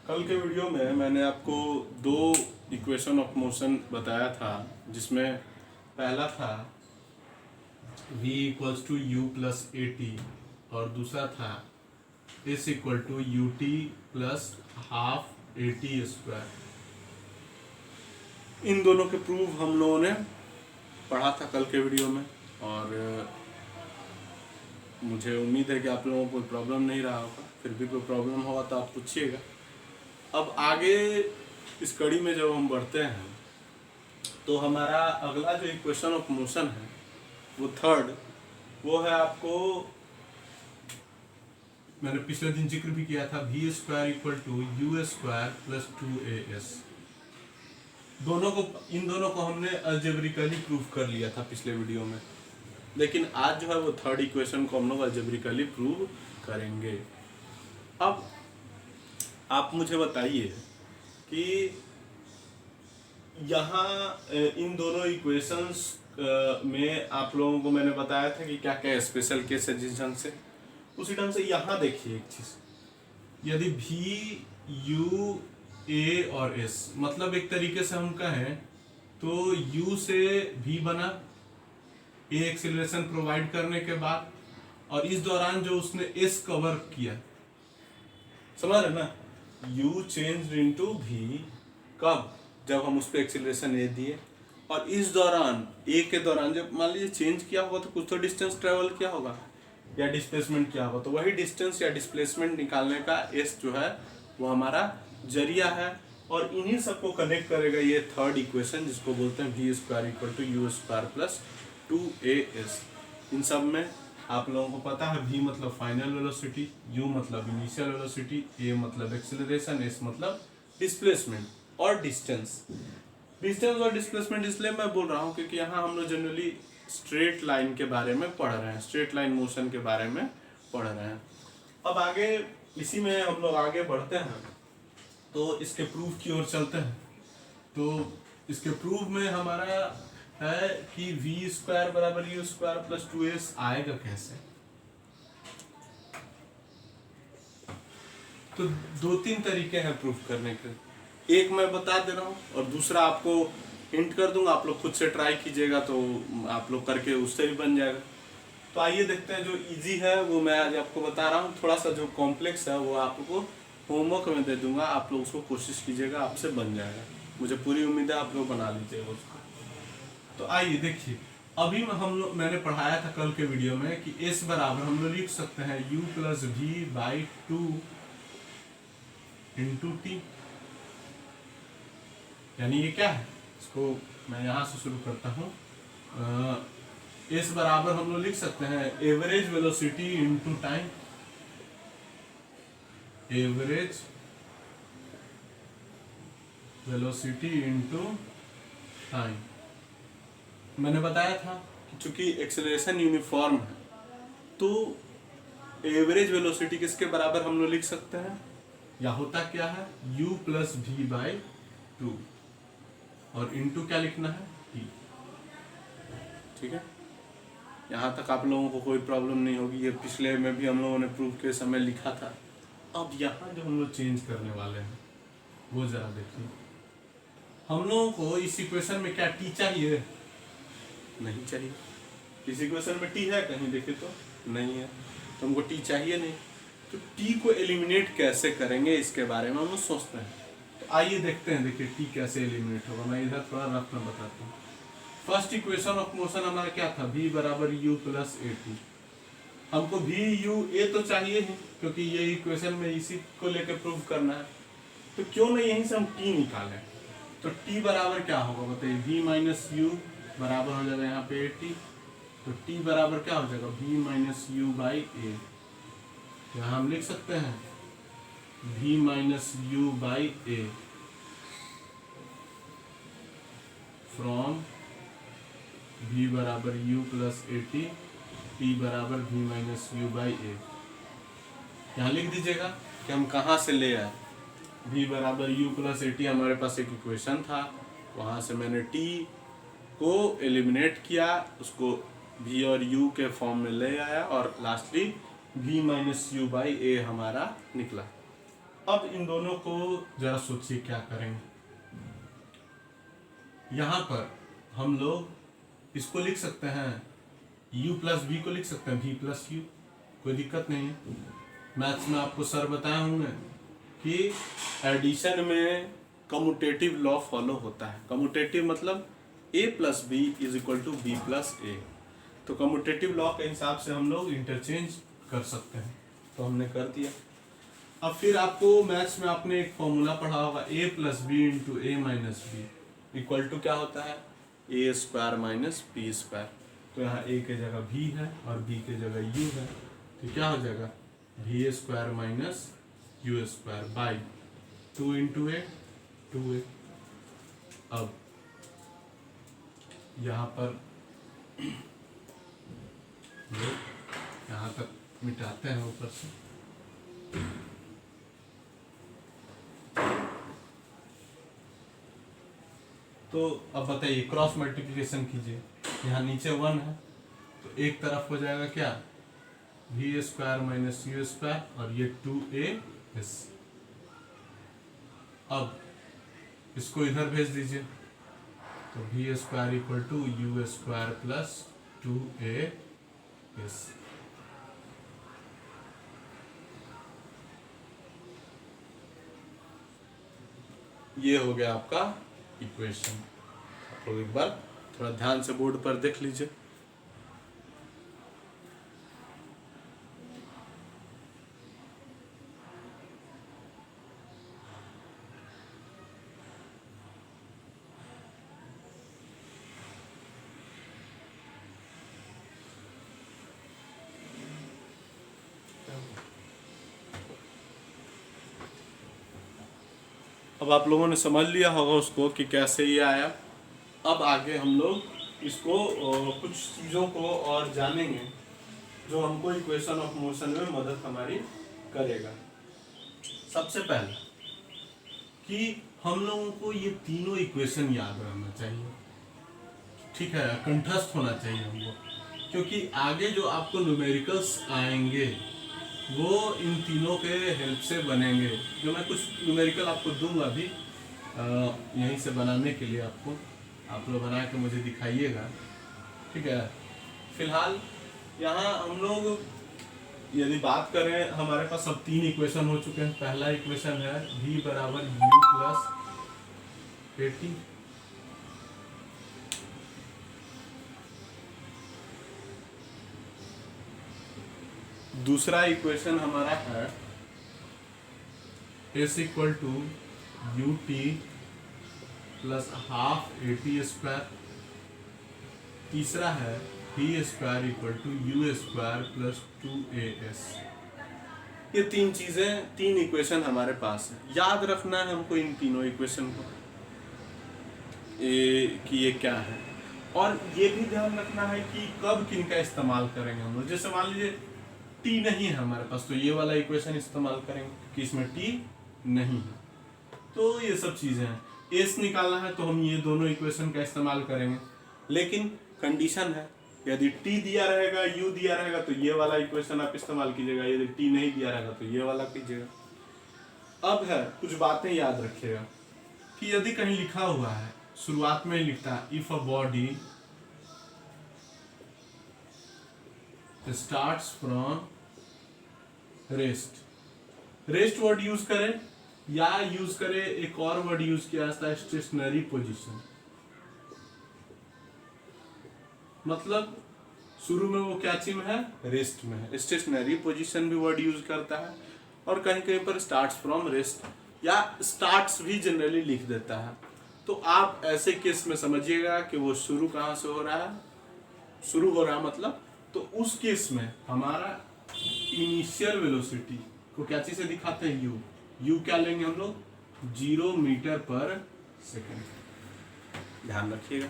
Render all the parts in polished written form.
कल के वीडियो में मैंने आपको दो इक्वेशन ऑफ मोशन बताया था, जिसमें पहला था v equals to u plus a t और दूसरा था s equal to u t plus half a t square. इन दोनों के प्रूफ हम लोगों ने पढ़ा था कल के वीडियो में, और मुझे उम्मीद है कि आप लोगों को कोई प्रॉब्लम नहीं रहा होगा। फिर भी कोई प्रॉब्लम होगा तो आप पूछिएगा। अब आगे इस कड़ी में जब हम बढ़ते हैं तो हमारा अगला जो इक्वेशन ऑफ मोशन है वो थर्ड, वो है आपको मैंने पिछले दिन जिक्र भी किया था, v square equal to u square plus 2as। इन दोनों को हमने अलजेब्रिकली प्रूफ कर लिया था पिछले वीडियो में, लेकिन आज जो है वो थर्ड इक्वेशन को हम लोग अलजेब्रिकली प्रूव करेंगे। अब आप मुझे बताइए कि यहाँ इन दोनों इक्वेशंस में आप लोगों को मैंने बताया था कि क्या क्या स्पेशल केस है जिस ढंग से, उसी ढंग से यहाँ देखिए एक चीज, यदि भी यू ए और एस, मतलब एक तरीके से हम कहें तो यू से भी बना ए एक्सेलरेशन प्रोवाइड करने के बाद, और इस दौरान जो उसने एस कवर किया, समझ रहे ना, u चेंज इनटू v कब, जब हम उस पर एक्सीलरेशन ए दिए, और इस दौरान ए के दौरान जब मान लीजिए चेंज किया होगा तो कुछ तो डिस्टेंस ट्रेवल किया होगा या डिस्प्लेसमेंट किया होगा, तो वही डिस्टेंस या डिस्प्लेसमेंट निकालने का एस जो है वो हमारा जरिया है, और इन्हीं सबको कनेक्ट करेगा ये थर्ड इक्वेशन जिसको बोलते हैं v square equal to u square plus 2as। इन सब में आप लोगों को पता है v मतलब फाइनल वेलोसिटी, u मतलब इनिशियल वेलोसिटी, a मतलब एक्सेलरेशन, s मतलब डिस्प्लेसमेंट और डिस्टेंस। डिस्टेंस और डिस्प्लेसमेंट इसलिए मैं बोल रहा हूँ क्योंकि यहाँ हम लोग जनरली स्ट्रेट लाइन के बारे में पढ़ रहे हैं, स्ट्रेट लाइन मोशन के बारे में पढ़ रहे हैं। अब आगे इसी में हम लोग आगे बढ़ते हैं तो इसके प्रूफ की ओर चलते हैं। तो इसके प्रूफ में हमारा है कि वी स्क्वायर बराबर यू स्क्वायर प्लस 2s आएगा कैसे। तो दो तीन तरीके हैं प्रूफ करने के, एक मैं बता दे रहा हूँ और दूसरा आपको हिंट कर दूंगा, आप लोग खुद से ट्राई कीजिएगा तो आप लोग करके उससे भी बन जाएगा। तो आइए देखते हैं, जो इजी है वो मैं आज आपको बता रहा हूँ, थोड़ा सा जो कॉम्प्लेक्स है वो आपको होमवर्क में दे दूंगा, आप लोग उसको कोशिश कीजिएगा, आपसे बन जाएगा, मुझे पूरी उम्मीद है आप लोग बना लीजिएगा उसको। तो आइए देखिए, अभी मैंने पढ़ाया था कल के वीडियो में कि s बराबर हम लोग लिख सकते हैं u plus v by 2 into t. यानी ये क्या है, इसको मैं यहाँ से शुरू करता हूँ। s बराबर हम लोग लिख सकते हैं average velocity into time, average velocity into time. मैंने बताया था कि चूंकि एक्सेलरेशन यूनिफॉर्म है तो एवरेज वेलोसिटी किसके बराबर हम लोग लिख सकते हैं, या होता क्या है u प्लस वी बाई 2 और इनटू क्या लिखना है t। ठीक है, यहाँ तक आप लोगों को कोई प्रॉब्लम नहीं होगी, ये पिछले में भी हम लोगों ने प्रूफ के समय लिखा था। अब यहाँ जो हम लोग चेंज करने वाले हैं वो जरा देखिए, हम लोगों को इस इक्वेशन में क्या t चाहिए, नहीं चाहिए। इस इक्वेशन में t है कहीं देखे तो नहीं है, तो हमको t चाहिए नहीं, तो t को एलिमिनेट कैसे करेंगे इसके बारे में हम लोग सोचते हैं। तो आइए देखते हैं, देखिए t कैसे एलिमिनेट होगा। मैं इधर थोड़ा रफ में बताता हूँ। फर्स्ट इक्वेशन ऑफ मोशन हमारा क्या था, v बराबर u प्लस ए टी। हमको v u a तो चाहिए ही क्योंकि ये इक्वेशन में इसी को लेकर प्रूव करना है, तो क्यों नहीं यहीं से हम t निकालें। तो t बराबर क्या होगा बताइए, v माइनस यू बराबर हो जाएगा यहाँ पे ए टी, तो t बराबर क्या हो जाएगा v माइनस यू बाई ए। यहाँ हम लिख सकते हैं v minus u by A from v बराबर u plus a T, t बराबर v माइनस यू बाई ए। यहाँ लिख दीजिएगा कि हम कहाँ से ले आए, v बराबर u प्लस ए टी हमारे पास एक इक्वेशन था, वहाँ से मैंने t को एलिमिनेट किया, उसको v और u के फॉर्म में ले आया और lastly v minus u by a हमारा निकला। अब इन दोनों को जरा सोचिए क्या करेंगे। यहां पर हम लोग इसको लिख सकते हैं u प्लस v को लिख सकते हैं v प्लस u, कोई दिक्कत नहीं है। मैथ्स में आपको सर बताए होंगे कि एडिशन में कम्यूटेटिव लॉ फॉलो होता है। कम्यूटेटिव मतलब a plus b is equal to b plus a. तो कम्यूटेटिव लॉ के हिसाब से हम लोग इंटरचेंज कर सकते हैं, तो हमने कर दिया। अब फिर आपको मैथ्स में आपने एक फॉर्मूला पढ़ा होगा a plus b into a minus b equal to क्या होता है, a square minus b square. तो यहाँ a के जगह v है और b के जगह u है, तो क्या हो जाएगा v square minus u square by 2 into A 2a। अब यहाँ पर यहाँ तक मिटाते हैं ऊपर से, तो अब बताइए क्रॉस मल्टीप्लिकेशन कीजिए। यहाँ नीचे 1 है तो एक तरफ हो जाएगा क्या v square minus u square और ये 2a। अब इसको इधर भेज दीजिए तो v square equal to u square plus 2a। ये हो गया आपका इक्वेशन। आप लोग एक बार थोड़ा ध्यान से बोर्ड पर देख लीजिए। अब आप लोगों ने समझ लिया होगा उसको कि कैसे ये आया। अब आगे हम लोग इसको कुछ चीज़ों को और जानेंगे जो हमको इक्वेशन ऑफ मोशन में मदद हमारी करेगा। सबसे पहले कि हम लोगों को ये तीनों इक्वेशन याद रहना चाहिए, ठीक है, कंठस्थ होना चाहिए हमको, क्योंकि आगे जो आपको न्यूमेरिकल्स आएंगे वो इन तीनों के हेल्प से बनेंगे। जो मैं कुछ न्यूमेरिकल आपको दूंगा अभी यहीं से बनाने के लिए, आपको आप लोग बना के मुझे दिखाइएगा, ठीक है। फिलहाल यहाँ हम लोग यदि बात करें, हमारे पास अब 3 इक्वेशन हो चुके हैं। पहला इक्वेशन है v बराबर u प्लस 80। दूसरा इक्वेशन हमारा है s equal to u t plus half a t square. तीसरा है v square equal to u square plus 2as। ये 3 चीजें, 3 इक्वेशन हमारे पास है। याद रखना है हमको इन तीनों इक्वेशन को कि ये क्या है, और ये भी ध्यान रखना है कि कब किनका इस्तेमाल करेंगे हम लोग। जैसे मान लीजिए टी नहीं है हमारे पास तो ये वाला इक्वेशन इस्तेमाल करेंगे कि इसमें टी नहीं है। तो ये सब चीजें हैं। एस निकालना है तो हम ये दोनों इक्वेशन का इस्तेमाल करेंगे, लेकिन कंडीशन है यदि टी दिया रहेगा यू दिया रहेगा तो ये वाला इक्वेशन आप इस्तेमाल कीजिएगा, यदि टी नहीं दिया रहेगा तो ये वाला कीजिएगा। अब है कुछ बातें याद रखिएगा कि यदि कहीं लिखा हुआ है, शुरुआत में ही लिखता है if a body starts from rest word use करें या यूज करें एक और वर्ड यूज किया जाता है स्टेशनरी पोजीशन। मतलब शुरू में वो क्या चीज में है, रेस्ट में है। स्टेशनरी पोजीशन भी वर्ड यूज करता है, और कहीं कहीं पर स्टार्ट्स फ्रॉम रेस्ट या स्टार्ट्स भी जनरली लिख देता है। तो आप ऐसे केस में समझिएगा कि वो शुरू कहाँ से हो रहा है, शुरू हो रहा है मतलब, तो उस केस में हमारा इनिशियल वेलोसिटी को क्या चीज से दिखाते हैं, यू क्या लेंगे हम लोग, 0 मीटर पर सेकेंड। ध्यान रखिएगा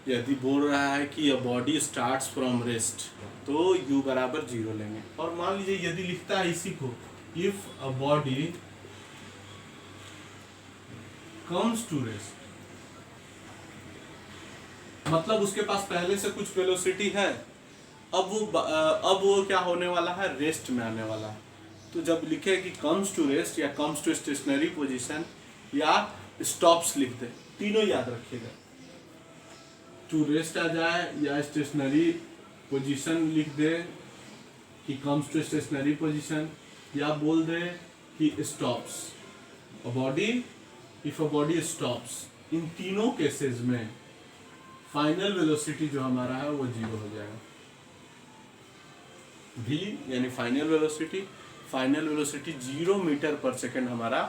यदि बोल रहा है कि a body starts from rest तो u बराबर 0 लेंगे। और मान लीजिए यदि लिखता है इसी को if a body comes to rest, मतलब उसके पास पहले से कुछ वेलोसिटी है, अब वो क्या होने वाला है, रेस्ट में आने वाला है। तो जब लिखे कि कम्स टू रेस्ट या कम्स टू स्टेशनरी पोजीशन या स्टॉप्स लिख दे, तीनों याद रखिएगा। टू रेस्ट आ जाए या स्टेशनरी पोजीशन लिख दे कि कम्स टू स्टेशनरी पोजीशन, या बोल दे कि stops a body, if a body stops, इन तीनों केसेस में फाइनल वेलोसिटी जो हमारा है वो 0 हो जाएगा। v यानी फाइनल वेलोसिटी 0 मीटर पर सेकेंड हमारा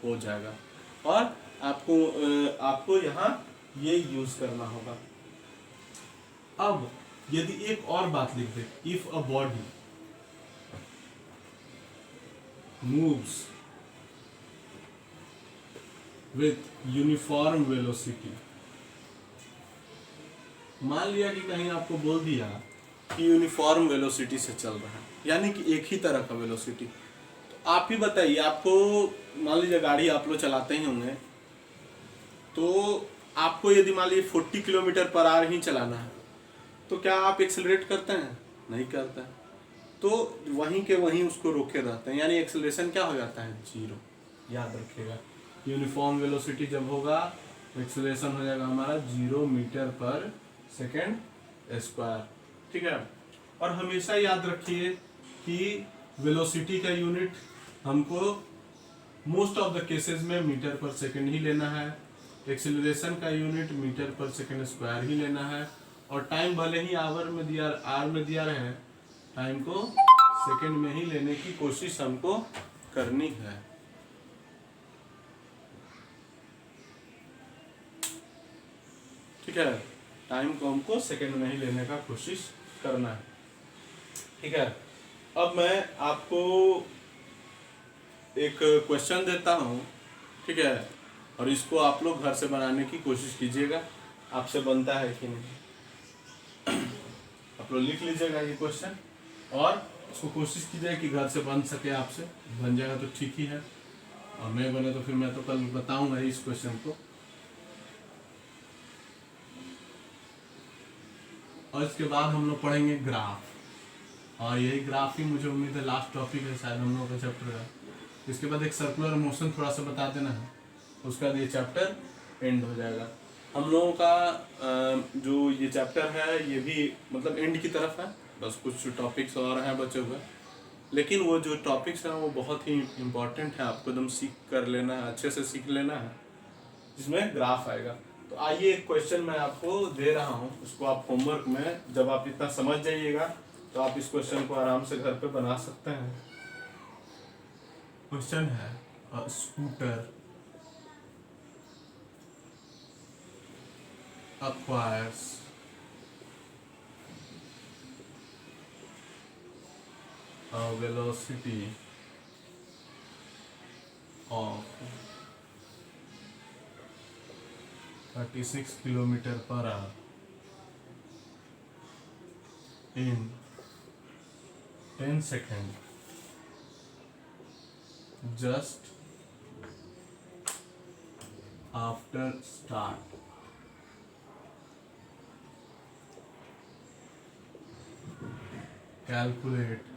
हो जाएगा। और आपको यहाँ ये यूज करना होगा। अब यदि एक और बात लिख दे, if a body moves with uniform velocity, मान लिया कि कहीं आपको बोल दिया कि यूनिफॉर्म वेलोसिटी से चल रहा है, यानी कि एक ही तरह का वेलोसिटी, तो आप ही बताइए, आपको मान लीजिए गाड़ी आप लोग चलाते ही होंगे, तो आपको यदि मान लीजिए 40 किलोमीटर पर आवर ही चलाना है, तो क्या आप एक्सेलरेट करते हैं? नहीं करते हैं, तो वहीं के वहीं उसको रोके रहते हैं, यानी एक्सेलरेशन क्या हो जाता है? 0। याद रखिएगा, यूनिफॉर्म वेलोसिटी जब होगा तो एक्सेलरेशन हो जाएगा हमारा 0 मीटर पर सेकेंड स्क्वायर, ठीक है। और हमेशा याद रखिए कि वेलोसिटी का यूनिट हमको मोस्ट ऑफ द केसेस में मीटर पर सेकेंड ही लेना है, एक्सेलरेशन का यूनिट मीटर पर सेकेंड स्क्वायर ही लेना है, और टाइम भले ही आवर में दिया रहे, टाइम को सेकेंड में ही लेने की कोशिश हमको करनी है। ठीक है, टाइम को हमको सेकेंड में ही लेने का कोशिश करना है। ठीक है, अब मैं आपको एक क्वेश्चन देता हूँ, ठीक है, और इसको आप लोग घर से बनाने की कोशिश कीजिएगा, आपसे बनता है कि नहीं। आप लोग लिख लीजिएगा ये क्वेश्चन और उसको कोशिश कीजिएगा कि घर से बन सके, आपसे बन जाएगा तो ठीक ही है, और नहीं बने तो फिर मैं तो कल बताऊंगा इस क्वेश्चन को। और इसके बाद हम लोग पढ़ेंगे ग्राफ, और यही ग्राफ ही मुझे उम्मीद है लास्ट टॉपिक है शायद हम लोगों का चैप्टर है। इसके बाद एक सर्कुलर मोशन थोड़ा सा बता देना है, उसके बाद ये चैप्टर एंड हो जाएगा। हम लोगों का जो ये चैप्टर है ये भी मतलब एंड की तरफ है, बस कुछ टॉपिक्स और हैं बचे हुए, लेकिन वो जो टॉपिक्स हैं वो बहुत ही इम्पोर्टेंट है, आपको एकदम सीख कर लेना है, अच्छे से सीख लेना है, जिसमें ग्राफ आएगा। तो आइए एक क्वेश्चन मैं आपको दे रहा हूँ, उसको आप होमवर्क में जब आप इतना समझ जाइएगा तो आप इस क्वेश्चन को आराम से घर पे बना सकते हैं। क्वेश्चन है, अ scooter acquires a velocity of 36 kilometer per hour in 10 seconds just after start. Calculate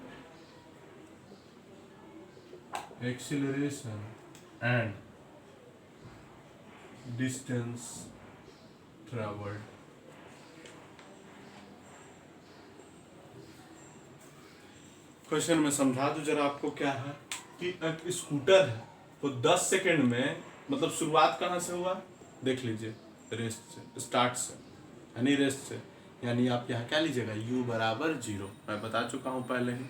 acceleration and distance traveled. Question में समझा दूं जरा आपको क्या है कि एक स्कूटर है, वो 10 सेकंड में, मतलब शुरुआत कहाँ से हुआ देख लीजिए, रेस्ट से, स्टार्ट से, यानी रेस्ट से, यानी आप यहाँ क्या लीजिएगा, u बराबर 0, मैं बता चुका हूँ पहले ही।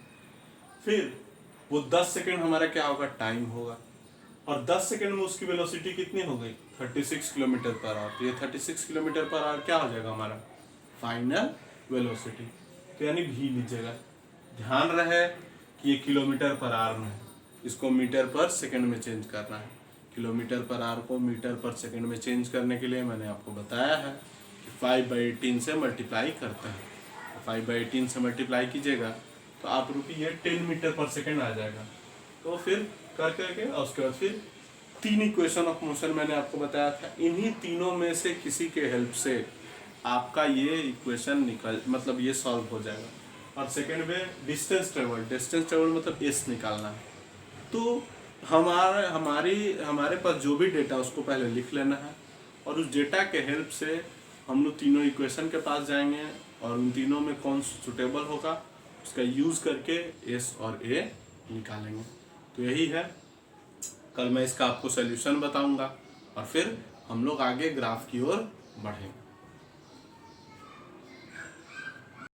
फिर वो 10 सेकंड हमारा क्या होगा, टाइम होगा, और 10 सेकंड में उसकी वेलोसिटी कितनी हो गई, 36 किलोमीटर पर आवर। तो ये 36 किलोमीटर पर आवर क्या हो जाएगा हमारा फाइनल वेलोसिटी, तो यानी v लीजिएगा। ध्यान रहे कि ये किलोमीटर पर आवर में है, इसको मीटर पर सेकंड में चेंज करना है। किलोमीटर पर आवर को मीटर पर सेकंड में चेंज करने के लिए मैंने आपको बताया है कि 5/18 से मल्टीप्लाई करते हैं। 5/18 से मल्टीप्लाई कीजिएगा तो आप रुकिए 10 मीटर पर सेकंड आ जाएगा। तो फिर कर करके और उसके बाद फिर 3 इक्वेशन ऑफ मोशन मैंने आपको बताया था, इन्हीं तीनों में से किसी के हेल्प से आपका ये इक्वेशन मतलब ये सॉल्व हो जाएगा। और सेकंड में डिस्टेंस ट्रेवल मतलब एस निकालना है। तो हमारे पास जो भी डेटा उसको पहले लिख लेना है, और उस डेटा के हेल्प से हम लोग तीनों इक्वेशन के पास जाएंगे और उन तीनों में कौन सुटेबल होगा उसका यूज़ करके एस और ए निकालेंगे। तो यही है, कल मैं इसका आपको सोल्यूशन बताऊंगा और फिर हम लोग आगे ग्राफ की ओर बढ़ेंगे।